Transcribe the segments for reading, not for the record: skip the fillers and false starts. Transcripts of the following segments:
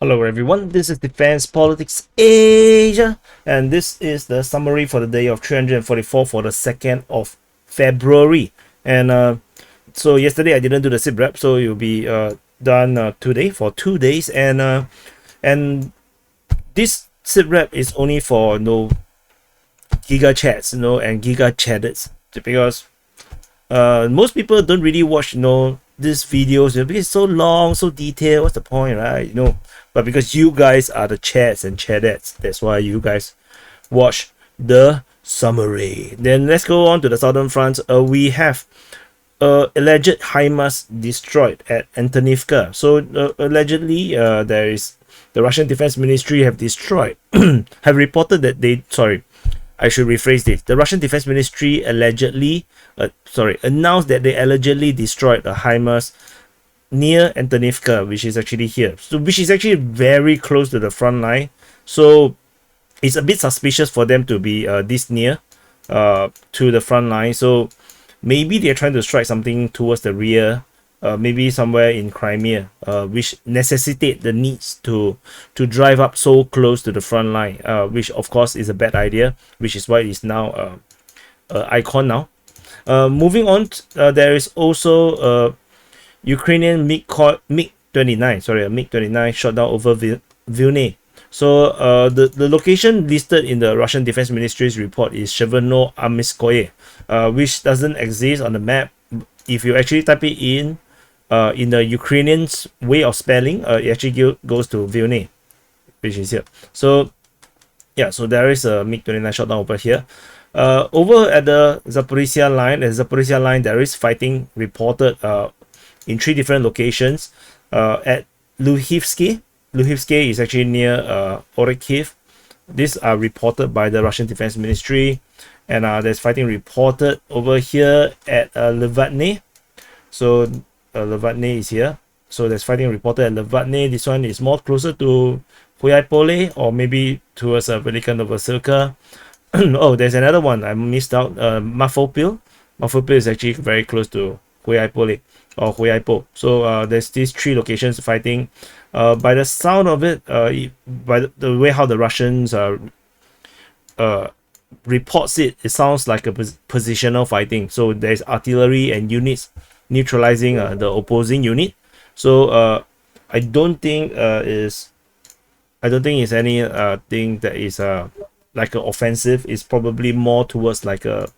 Hello everyone, this is Defense Politics Asia, and this is the summary for the day of 344 for the 2nd of February. And so yesterday I didn't do the SITREP, so it will be done today for 2 days. And this SITREP is only for giga chats, and giga chatters, because most people don't really watch these videos because it's so long, so detailed. What's the point, right? But because you guys are the chats and chatettes, that's why you guys watch the summary. Then let's go on to the southern front. We have alleged HIMARS destroyed at Ivanivske. So allegedly, there is the Russian Defense Ministry have destroyed have reported that I should rephrase this. The Russian Defense Ministry announced that they allegedly destroyed a HIMARS near Ivanivske, which is actually here. So, which is actually very close to the front line. So, it's a bit suspicious for them to be this near to the front line. So, maybe they're trying to strike something towards the rear, maybe somewhere in Crimea, which necessitate the needs to drive up so close to the front line, which of course is a bad idea, which is why it is now icon now. Moving on, there is also Ukrainian MiG-29 shot down over Vuhledar. So the location listed in the Russian Defense Ministry's report is Chervono-Armyskoye, which doesn't exist on the map. If you actually type it in the Ukrainian's way of spelling, it actually goes to Vuhledar, which is here. So yeah, so there is a MiG-29 shot down over here. Over at the Zaporizhzhia Line, there is fighting reported in 3 different locations. At Lyman is actually near Orikhiv. These are reported by the Russian Defense Ministry, and there's fighting reported over here at Levadne. So Levadne is here. So there's fighting reported at Levadne. This one is more closer to Huaypole, or maybe towards Velika Novosilka. Oh, there's another one I missed out. Mafopil. Mafopil is actually very close to Huaypole or Huaypo. So there's these 3 locations fighting. By the sound of it, by the way how the Russians reports it, it sounds like a positional fighting. So there's artillery and units neutralizing the opposing unit. So I don't think it's any thing that is like an offensive. Is probably more towards like a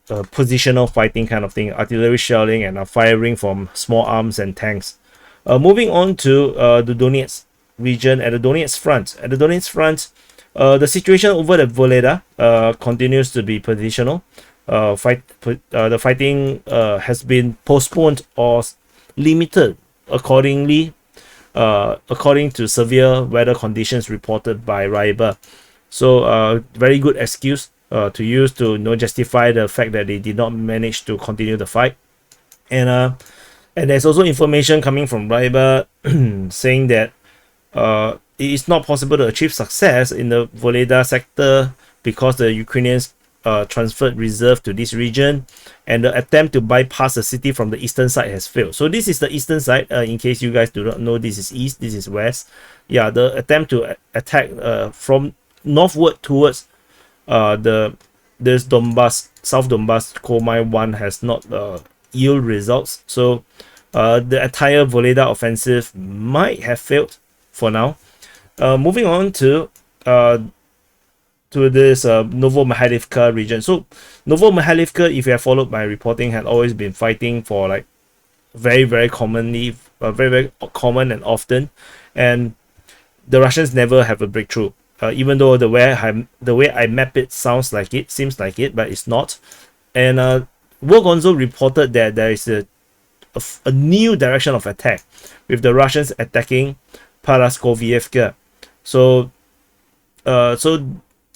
positional fighting kind of thing, artillery shelling and firing from small arms and tanks. Moving on to the Donetsk region. At the Donetsk front, the situation over the Vuhledar continues to be positional. The fighting has been postponed or limited according to severe weather conditions reported by Ryber. So very good excuse to use to justify the fact that they did not manage to continue the fight. And there's also information coming from Ryber saying that it is not possible to achieve success in the Vuhledar sector because the Ukrainians transferred reserve to this region, and the attempt to bypass the city from the eastern side has failed. So this is the eastern side. In case you guys do not know, this is east, this is west. Yeah, the attempt to attack from northward towards this Donbass, South Donbass coal mine 1 has not yield results. So the entire Vuhledar offensive might have failed for now. Moving on to this Novomikhailivka region. So Novomikhailivka, if you have followed my reporting, had always been fighting for like very commonly, very common and often, and the Russians never have a breakthrough. Even though the way I map it seems like it, but it's not. And Wogonzo reported that there is a new direction of attack, with the Russians attacking Paraskovievka. So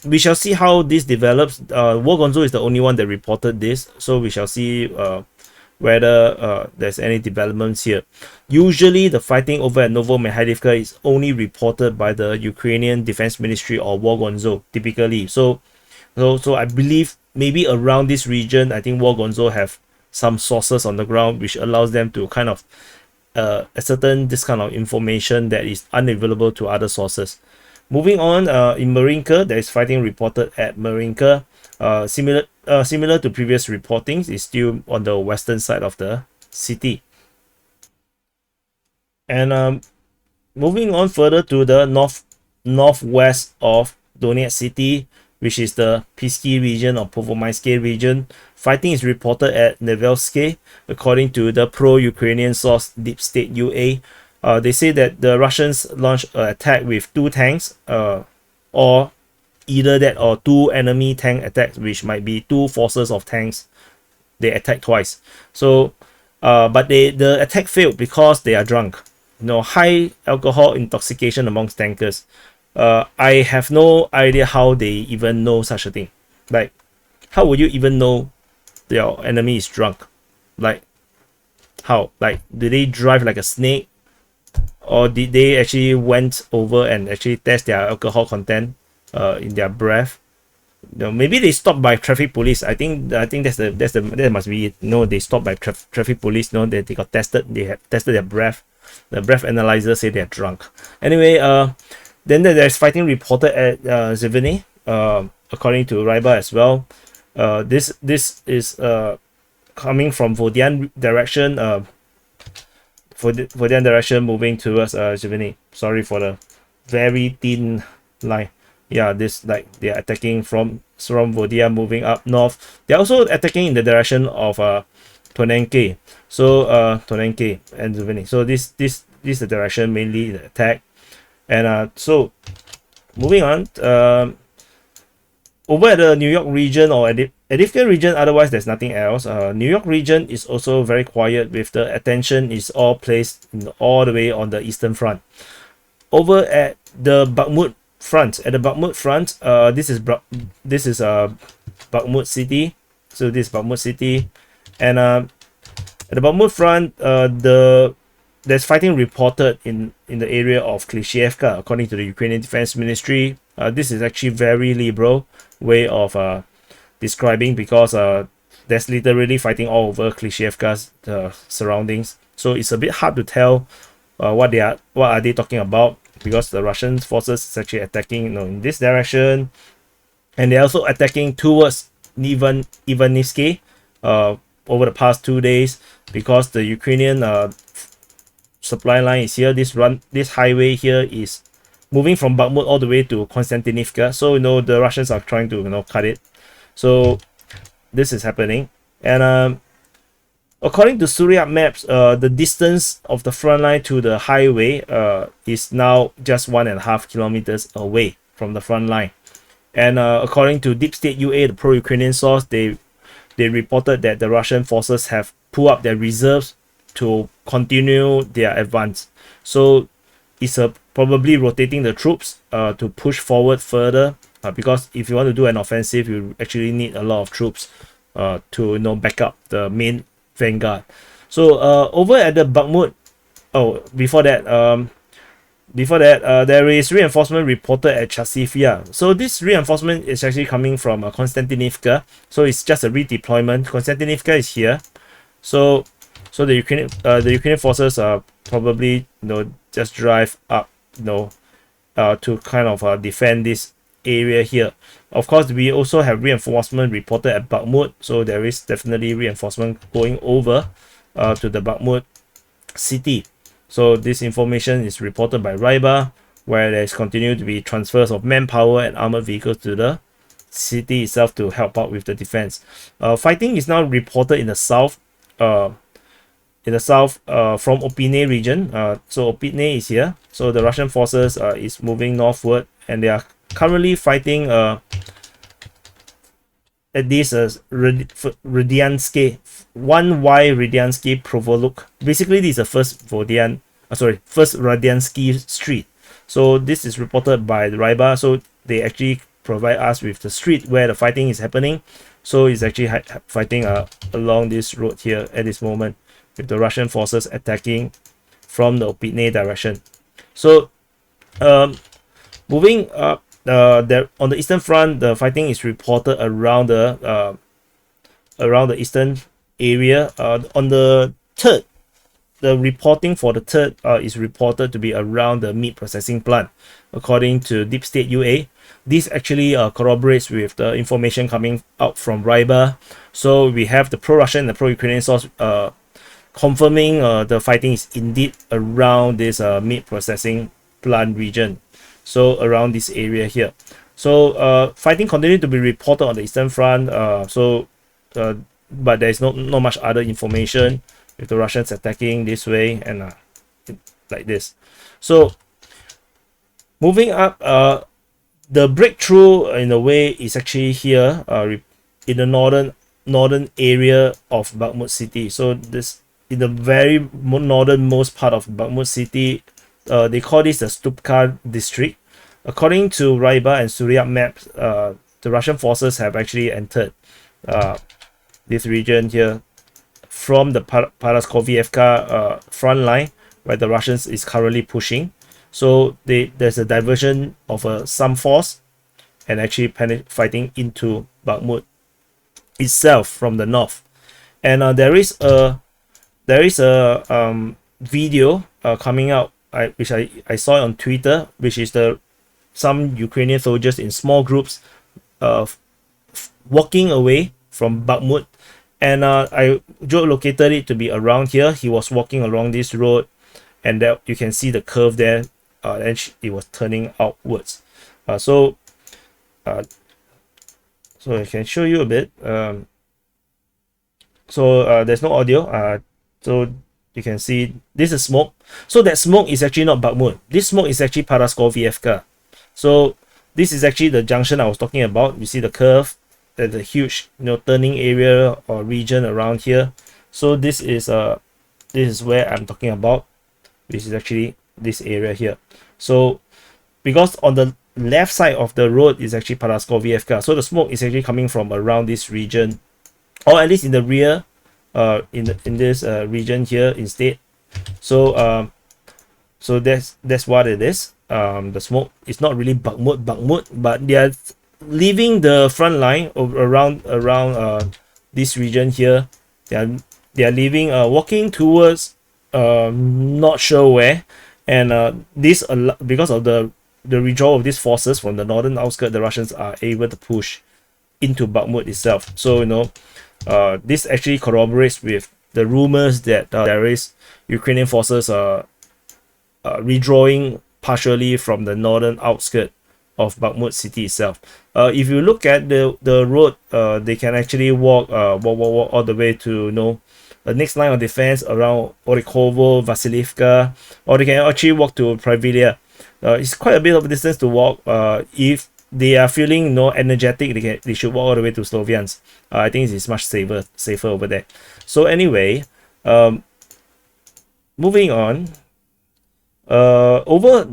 we shall see how this develops. Wogonzo is the only one that reported this, so we shall see whether there's any developments here. Usually the fighting over at Novomikhailivka is only reported by the Ukrainian Defense Ministry or Wogonzo typically. So I believe maybe around this region, I think Wogonzo have some sources on the ground which allows them to kind of ascertain this kind of information that is unavailable to other sources. Moving on, in Marinka, there is fighting reported at Marinka. Similar to previous reportings, is still on the western side of the city. And moving on further to the northwest of Donetsk city, which is the Pisky region or Povomaysky region, fighting is reported at Nevelske, according to the pro-Ukrainian source Deep State UA. They say that the Russians launched an attack with 2 tanks, or either that or 2 enemy tank attacks, which might be 2 forces of tanks. They attacked twice. So, but the attack failed because they are drunk. High alcohol intoxication amongst tankers. I have no idea how they even know such a thing. Like, how would you even know your enemy is drunk? Like, how? Like, did they drive like a snake? Or did they actually went over and actually test their alcohol content in their breath? Maybe they stopped by traffic police. I think that must be it. They stopped by traffic police. They got tested. They had tested their breath. The breath analyzer say they're drunk. Anyway, then there's fighting reported at Zivany, according to Ryba as well. This is coming from Vodian direction. Vodian direction moving towards Zivany. Sorry for the very thin line. Yeah, this like they are attacking from Vodia moving up north. They're also attacking in the direction of Tonenke. So Tonenke and Zivany. So this is the direction mainly the attack. And so moving on, over at the New York region or Ivanivske region, otherwise there's nothing else. New York region is also very quiet, with the attention is all placed all the way on the eastern front. Over at the Bakhmut Front, this is Bakhmut city. So this is Bakhmut city, and at the Bakhmut Front, there's fighting reported in the area of Klishevka, according to the Ukrainian Defense Ministry. This is actually very liberal way of describing, because there's literally fighting all over Klishevka's surroundings. So it's a bit hard to tell what are they talking about, because the Russian forces is actually attacking in this direction, and they're also attacking towards Ivanivske over the past 2 days, because the Ukrainian supply line is here. This highway here is moving from Bakhmut all the way to Konstantinivka. So the Russians are trying to cut it. So this is happening, and according to Surya maps, the distance of the front line to the highway is now just 1.5 kilometers away from the front line. And according to Deep State UA, the pro-Ukrainian source, they reported that the Russian forces have pulled up their reserves to continue their advance. So it's probably rotating the troops to push forward further, because if you want to do an offensive, you actually need a lot of troops to back up the main vanguard. So over at the Bakhmut, before that, there is reinforcement reported at Chasivya. So this reinforcement is actually coming from Konstantinivka. So it's just a redeployment. Konstantinivka is here. So the Ukrainian forces are probably just drive up to kind of defend this area here. Of course, we also have reinforcement reported at Bakhmut, so there is definitely reinforcement going over to the Bakhmut city. So this information is reported by Ryba, where there is continued to be transfers of manpower and armored vehicles to the city itself to help out with the defense. Fighting is now reported in the south. From Opine region. So Opine is here. So the Russian forces is moving northward, and they are currently fighting at this Radiansky 1Y Radiansky Provoluk. Basically, this is the first Radiansky street. So this is reported by the Ryba. So they actually provide us with the street where the fighting is happening. So it's actually fighting along this road here at this moment, with the Russian forces attacking from the Opine direction. So moving up there on the eastern front, the fighting is reported around the eastern area. On the 3rd the reporting for the third is reported to be around the meat processing plant, according to Deep State UA. This actually corroborates with the information coming out from Rybar. So we have the pro-Russian and the pro-Ukrainian source confirming the fighting is indeed around this meat processing plant region, so around this area here. So fighting continued to be reported on the Eastern Front, but there is not much other information with the Russians attacking this way and like this. So moving up, the breakthrough in a way is actually here in the northern area of Bakhmut city. So this in the very northernmost part of Bakhmut city, they call this the Stupka district. According to Rybar and Surya maps, the Russian forces have actually entered this region here from the Paraskovievka front line, where the Russians is currently pushing. So there's a diversion of some force and actually fighting into Bakhmut itself from the north. And there is a video coming out, which I saw on Twitter, which is some Ukrainian soldiers in small groups walking away from Bakhmut. And I located it to be around here. He was walking along this road, and that you can see the curve there, and it was turning outwards. So I can show you a bit. There's no audio. So you can see this is smoke. So that smoke is actually not Bakhmut. This smoke is actually Paraskovievka. So this is actually the junction I was talking about. You see the curve. There's a huge, turning area or region around here. So this is where I'm talking about, which is actually this area here. So because on the left side of the road is actually Paraskovievka, so the smoke is actually coming from around this region, or at least in the rear, in this region here instead. So that's what it is. The smoke is not really Bakhmut, but they are leaving the front line around this region here. They are leaving, walking towards not sure where, and this because of the withdrawal of these forces from the northern outskirts, the Russians are able to push into Bakhmut itself. So this actually corroborates with the rumors that there is Ukrainian forces withdrawing partially from the northern outskirts of Bakhmut city itself. If you look at the road, they can actually walk all the way to the next line of defense around Orikovo, Vasilievka, or they can actually walk to Pravilia. It's quite a bit of a distance to walk. If they are feeling energetic, they should walk all the way to Sloviansk. I think it's much safer over there. So anyway, moving on, over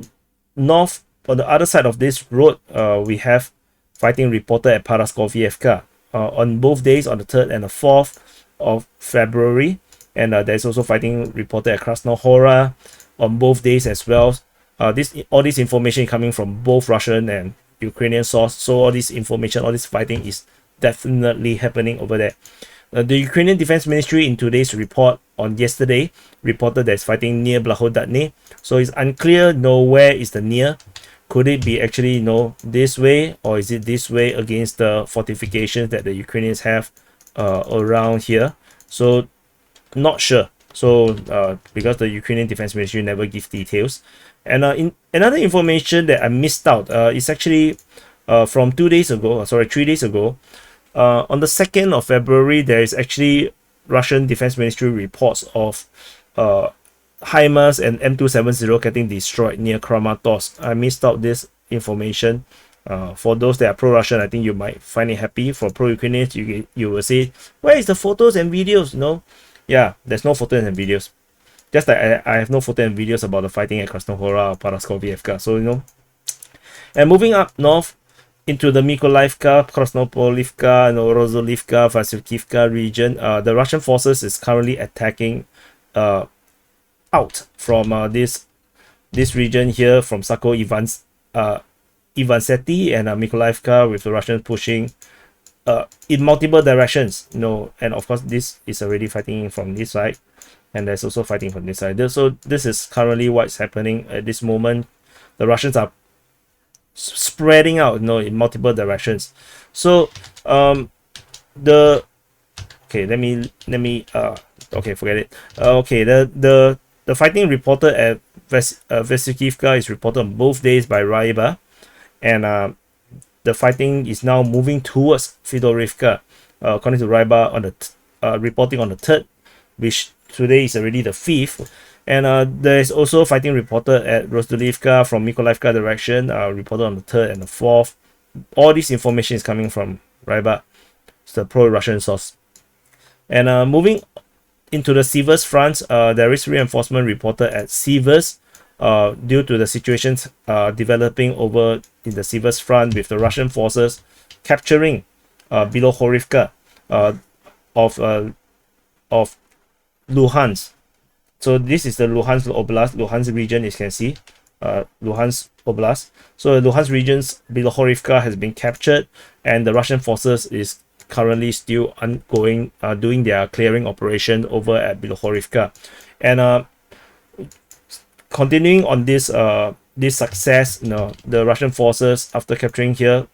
north on the other side of this road, we have fighting reported at Paraskovievka on both days, on the 3rd and the 4th of February, and there's also fighting reported at Krasnohora on both days as well. All this information coming from both Russian and Ukrainian source. So all this information, all this fighting is definitely happening over there. The Ukrainian Defense Ministry in today's report on yesterday reported there's fighting near Vuhledar. So it's unclear where is the near. Could it be actually this way, or is it this way against the fortifications that the Ukrainians have around here? So not sure. So because the Ukrainian Defense Ministry never give details. And another information that I missed out is actually from 3 days ago. On the 2nd of February, there is actually Russian Defense Ministry reports of HIMARS and M270 getting destroyed near Kramatorsk. I missed out this information. For those that are pro-Russian, I think you might find it happy. For pro-Ukrainians, you will say, where is the photos and videos? Yeah, there's no photos and videos. Just like I have no photos and videos about the fighting at Krasnohora or Paraskovievka. So, and moving up north into the Mykolaiivka, Krasnopolivka, Rozolivka, Vasilkivka region, the Russian forces is currently attacking out from this region here, from Sako Ivansety and Mykolaiivka, with the Russians pushing in multiple directions. And of course this is already fighting from this side. and there's also fighting from this side. So this is currently what's happening at this moment. The Russians are spreading out, in multiple directions. So the okay, let me okay, forget it. Okay, the fighting reported at Vesikivka is reported on both days by Ryba, and the fighting is now moving towards Fedorivka, according to Ryba on the reporting on the 3rd, which today is already the 5th. And there is also fighting reported at Rozdulivka from Mykolaiivka direction, reported on the 3rd and the 4th. All this information is coming from Ryba. It's the pro-Russian source. And moving into the Siversk front, there is reinforcement reported at Siversk due to the situations developing over in the Siversk front, with the Russian forces capturing Bilohorivka of Luhansk. So this is the Luhansk Oblast, Luhansk region, as you can see, Luhansk Oblast. So the Luhansk region's Bilohorivka has been captured, and the Russian forces is currently still ongoing, doing their clearing operation over at Bilohorivka. And continuing on this success, the Russian forces, after capturing here,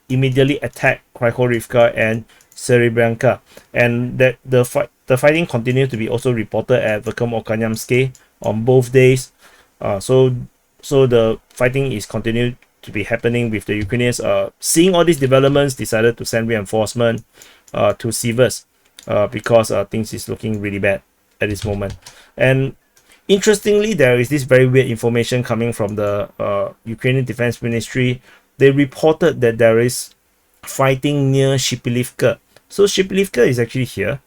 immediately attacked Krychorivka and Serebrenka, and that the fighting continued to be also reported at Bakhmut on both days. So the fighting is continued to be happening, with the Ukrainians seeing all these developments, decided to send reinforcement to Siversk because things is looking really bad at this moment. And interestingly, there is this very weird information coming from the Ukrainian Defense Ministry. They reported that there is fighting near Shipilivka. So Shipilivka is actually here,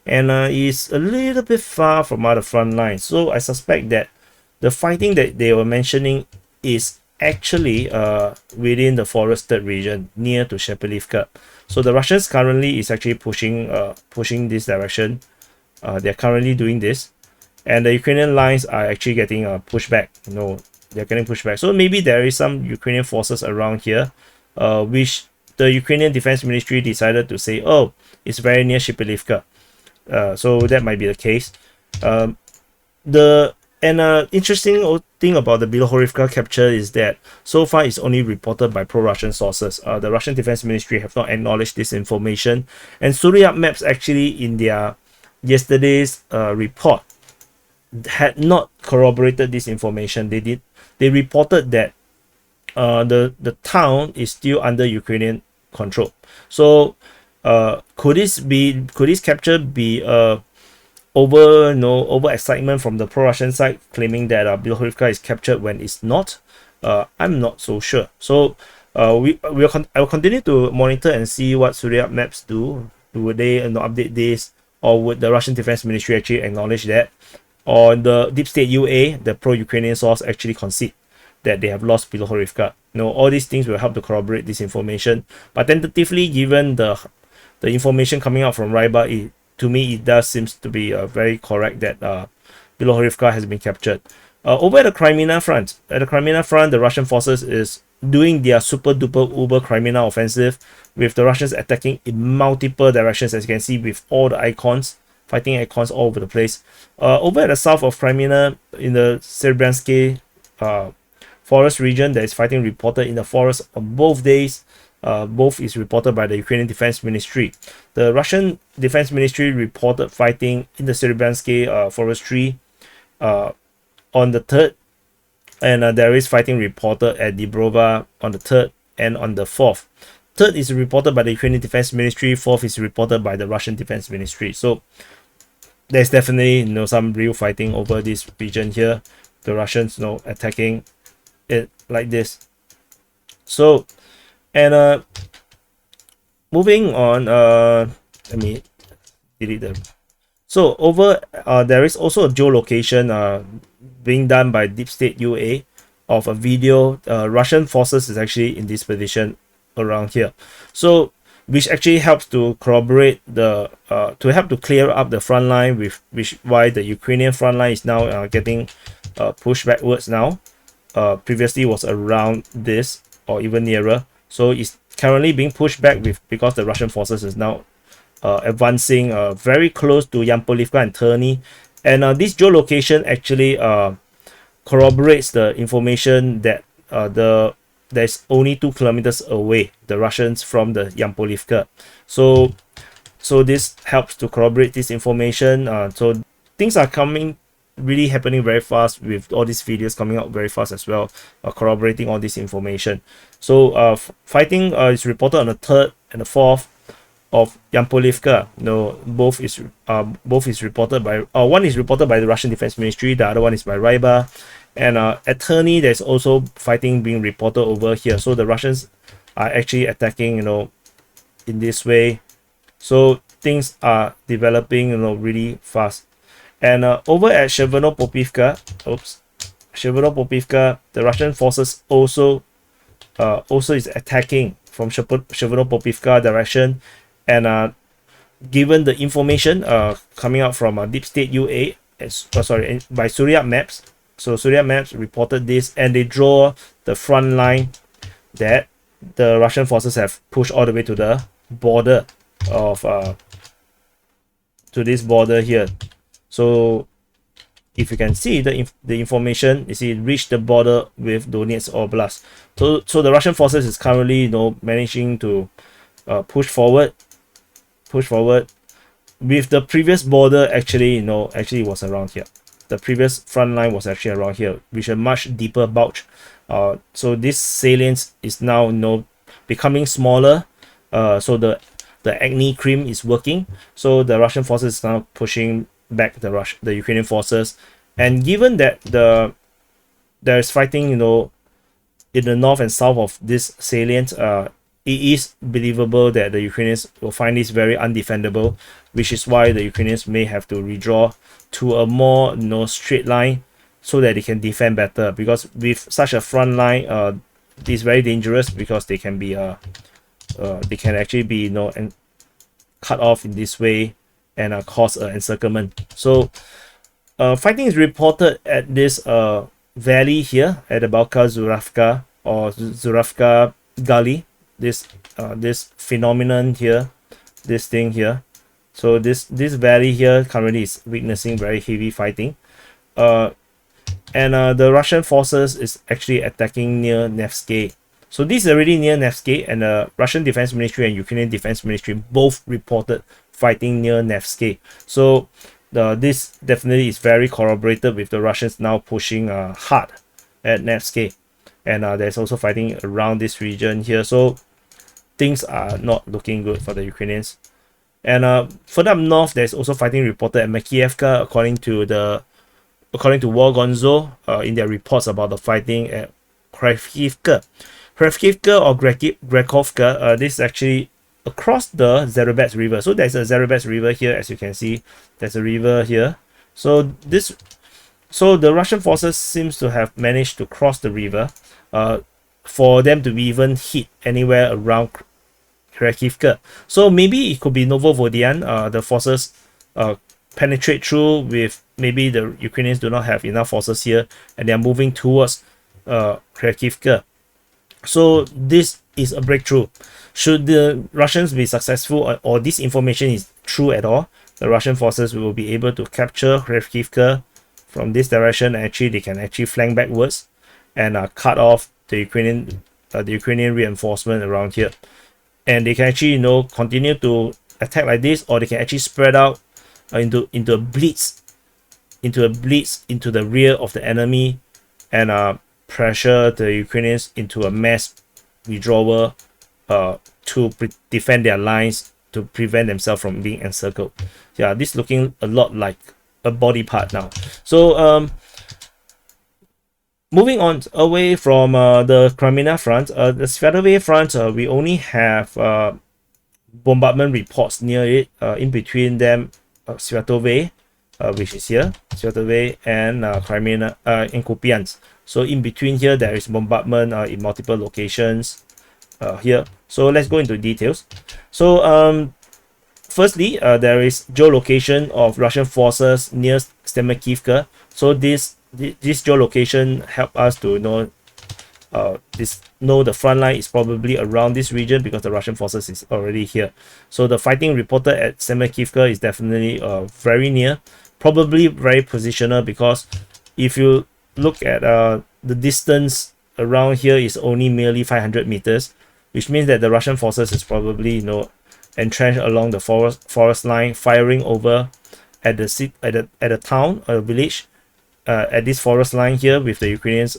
and is a little bit far from other front lines. So I suspect that the fighting that they were mentioning is actually within the forested region near to Shipilivka. So the Russians currently is actually pushing this direction. They're currently doing this, and the Ukrainian lines are actually getting pushed back. They're getting pushed back. So maybe there is some Ukrainian forces around here, which the Ukrainian Defense Ministry decided to say, oh, it's very near Shipilivka. So that might be the case. The interesting thing about the Bilohorivka capture is that so far it's only reported by pro-Russian sources. The Russian Defense Ministry have not acknowledged this information, and SITREP maps actually in their yesterday's report had not corroborated this information. They reported that the town is still under Ukrainian control. So could this capture be over excitement from the pro-Russian side, claiming that Bilohorivka is captured when it's not? I'm not so sure. So I will continue to monitor and see what SITREP maps do. Would they update this, or would the Russian Defense Ministry actually acknowledge that, or the Deep State UA, the pro-Ukrainian source, actually concede that they have lost Bilohorivka? All these things will help to corroborate this information. But tentatively, given the information coming out from Ryba, to me it does seems to be very correct that Bilohorivka has been captured. Over at the Kreminna front, the Russian forces is doing their super duper uber Kreminna offensive, with the Russians attacking in multiple directions, as you can see, with all the icons, fighting icons all over the place. Over at the south of Kreminna, in the Serebrenske forest region, there is fighting reported in the forest on both days. Both is reported by the Ukrainian Defense Ministry. The Russian Defense Ministry reported fighting in the Serebrenske forestry on the 3rd, and there is fighting reported at Dibrova on the 3rd and on the 4th. 3rd is reported by the Ukrainian Defense Ministry, 4th is reported by the Russian Defense Ministry. So there's definitely some real fighting over this region here. The Russians attacking it like this. So, and moving on, let me delete them. So over there is also a geolocation being done by Deep State UA of a video. Russian forces is actually in this position around here, so which actually helps to corroborate the to help to clear up the front line, with which why the Ukrainian front line is now getting pushed backwards now. Previously was around this or even nearer, so it's currently being pushed back because the Russian forces is now advancing very close to Yampolivka and Terny, And this geolocation actually corroborates the information that there's only 2 kilometers away, the Russians from the Yampolivka. So this helps to corroborate this information. So things are really happening very fast, with all these videos coming out very fast as well, corroborating all this information. So fighting is reported on the 3rd and the 4th of Yampolivka. Both is reported by one is reported by the Russian Defense Ministry, the other one is by Ryba. And at Terny, there's also fighting being reported over here. So the Russians are actually attacking, in this way. So things are developing, really fast. And over at Chervenopopivka, the Russian forces also is attacking from Chervenopopivka direction. And given the information coming out from Deep State UA, by Surya Maps. So Surya Maps reported this, and they draw the front line that the Russian forces have pushed all the way to the border of to this border here. So if you can see the information, you see it reached the border with Donetsk Oblast. So the Russian forces is currently managing to push forward with the previous border actually was around here. The previous front line was actually around here, which a much deeper bulge. So this salient is now becoming smaller. So the acne cream is working. So the Russian forces is now pushing back the Ukrainian forces. And given that there's fighting in the north and south of this salient, it is believable that the Ukrainians will find this very undefendable, which is why the Ukrainians may have to redraw to a more straight line so that they can defend better. Because with such a front line, it is very dangerous, because they can be they can actually be and cut off in this way and cause an encirclement. So fighting is reported at this valley here at the Balka Zuravka or Zuravka Gully. This phenomenon here, this thing here. So this valley here currently is witnessing very heavy fighting. And the Russian forces is actually attacking near Nevsky. So this is already near Nevsky, and the Russian Defense Ministry and Ukrainian Defense Ministry both reported fighting near Nevsky. So this definitely is very corroborated with the Russians now pushing hard at Nevsky. And there's also fighting around this region here. So things are not looking good for the Ukrainians. And further up north, there's also fighting reported at Makievka, according to War Gonzo in their reports about the fighting at Kharkivka. Kharkivka or Grekovka, this is actually across the Zaporizhzhia River. So there's a Zaporizhzhia River here, as you can see. There's a river here. So the Russian forces seems to have managed to cross the river for them to be even hit anywhere around Kharkivka. So maybe it could be Novovodyan. The forces penetrate through with, maybe the Ukrainians do not have enough forces here and they are moving towards Kharkivka. So this is a breakthrough. Should the Russians be successful, or this information is true at all, the Russian forces will be able to capture Kharkivka from this direction. Actually, they can actually flank backwards and cut off the Ukrainian reinforcement around here. And they can actually continue to attack like this, or they can actually spread out into a blitz into the rear of the enemy and pressure the Ukrainians into a mass withdrawal to defend their lines, to prevent themselves from being encircled. Yeah, this looking a lot like a body part now. So moving on away from the Kreminna front, the Sviatove front, we only have bombardment reports near it. In between them, Sviatove, which is here, Sviatove and Kreminna in Kupyansk. So in between here, there is bombardment in multiple locations here. So let's go into details. So firstly, there is geolocation of Russian forces near Stemakivka. So this geolocation help us to know the front line is probably around this region, because the Russian forces is already here. So the fighting reported at Stemakivka is definitely very near, probably very positional, because if you look at the distance around here is only merely 500 meters, which means that the Russian forces is probably, you know, entrenched along the forest line, firing over at the town or village, at this forest line here, with the Ukrainians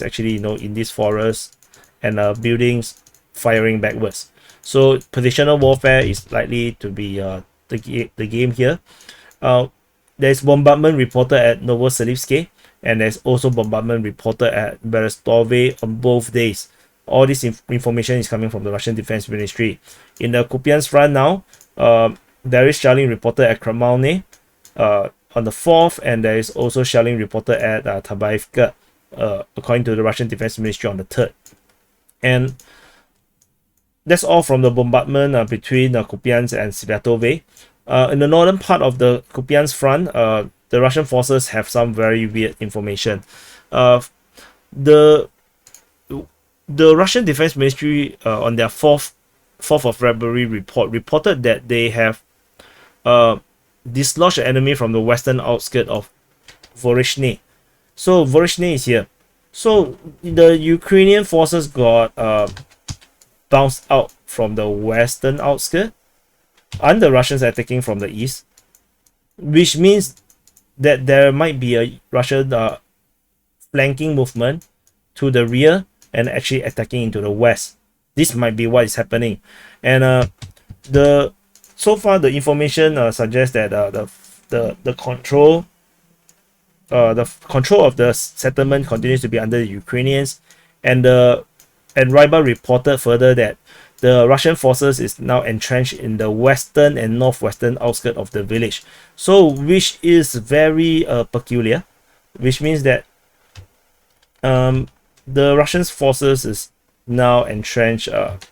actually, you know, in this forest, and buildings firing backwards. So positional warfare is likely to be the game here. There's bombardment reported at Novoselivske, and there's also bombardment reported at Berestove on both days. All this information is coming from the Russian Defense Ministry. In the Kupyansk front now, there is shelling reported at Kreminna on the 4th, and there is also shelling reported at Tabaivka, according to the Russian Defense Ministry, on the 3rd. And that's all from the bombardment between Kupyansk and Sviatove. In the northern part of the Kupyansk front, the Russian forces have some very weird information. The Russian Defense Ministry, on their 4th of February report, reported that they have dislodged the enemy from the western outskirts of Dvorichna. So Dvorichna is here. So the Ukrainian forces got bounced out from the western outskirts, and the Russians are attacking from the east, which means that there might be a Russian flanking movement to the rear and actually attacking into the west. This might be what is happening. And so far the information suggests that the control of the settlement continues to be under the Ukrainians, and Ryba reported further that the Russian forces is now entrenched in the western and northwestern outskirts of the village. So, which is very peculiar, which means that the Russian forces is now entrenched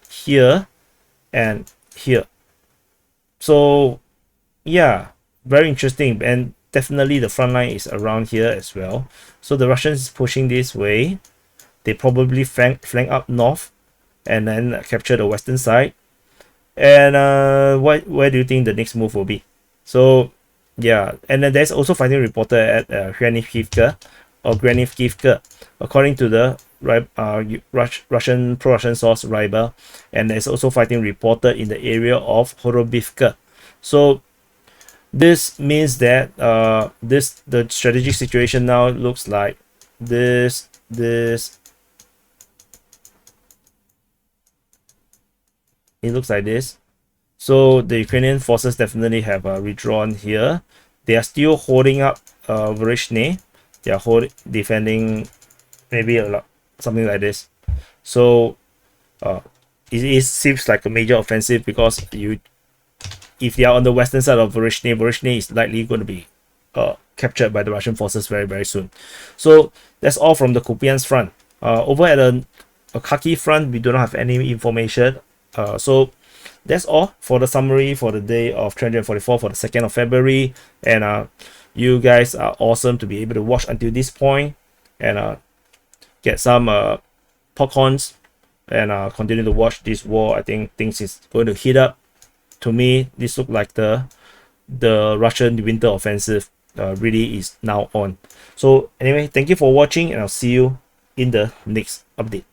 here and here. So, yeah, very interesting, and definitely the front line is around here as well. So the Russians pushing this way. They probably flank up north and then capture the western side. And where do you think the next move will be? So yeah, and then there's also fighting reported at Hranivkivka or Granivkivka, according to the pro-Russian source Ryba, and there's also fighting reported in the area of Horobivka. So this means that the strategic situation now looks like this. It looks like this. So the Ukrainian forces definitely have withdrawn here. They are still holding up Dvorichna. They are defending maybe something like this. So it seems like a major offensive, because if they are on the western side of Dvorichna is likely going to be captured by the Russian forces very, very soon. So that's all from the Kupyansk front. Over at the Kharkiv front, we do not have any information. So that's all for the summary for the day of 344 for the 2nd of February. And you guys are awesome to be able to watch until this point, and get some popcorns and continue to watch this war. I think things is going to heat up. To me, this look like the Russian winter offensive really is now on. So anyway, thank you for watching, and I'll see you in the next update.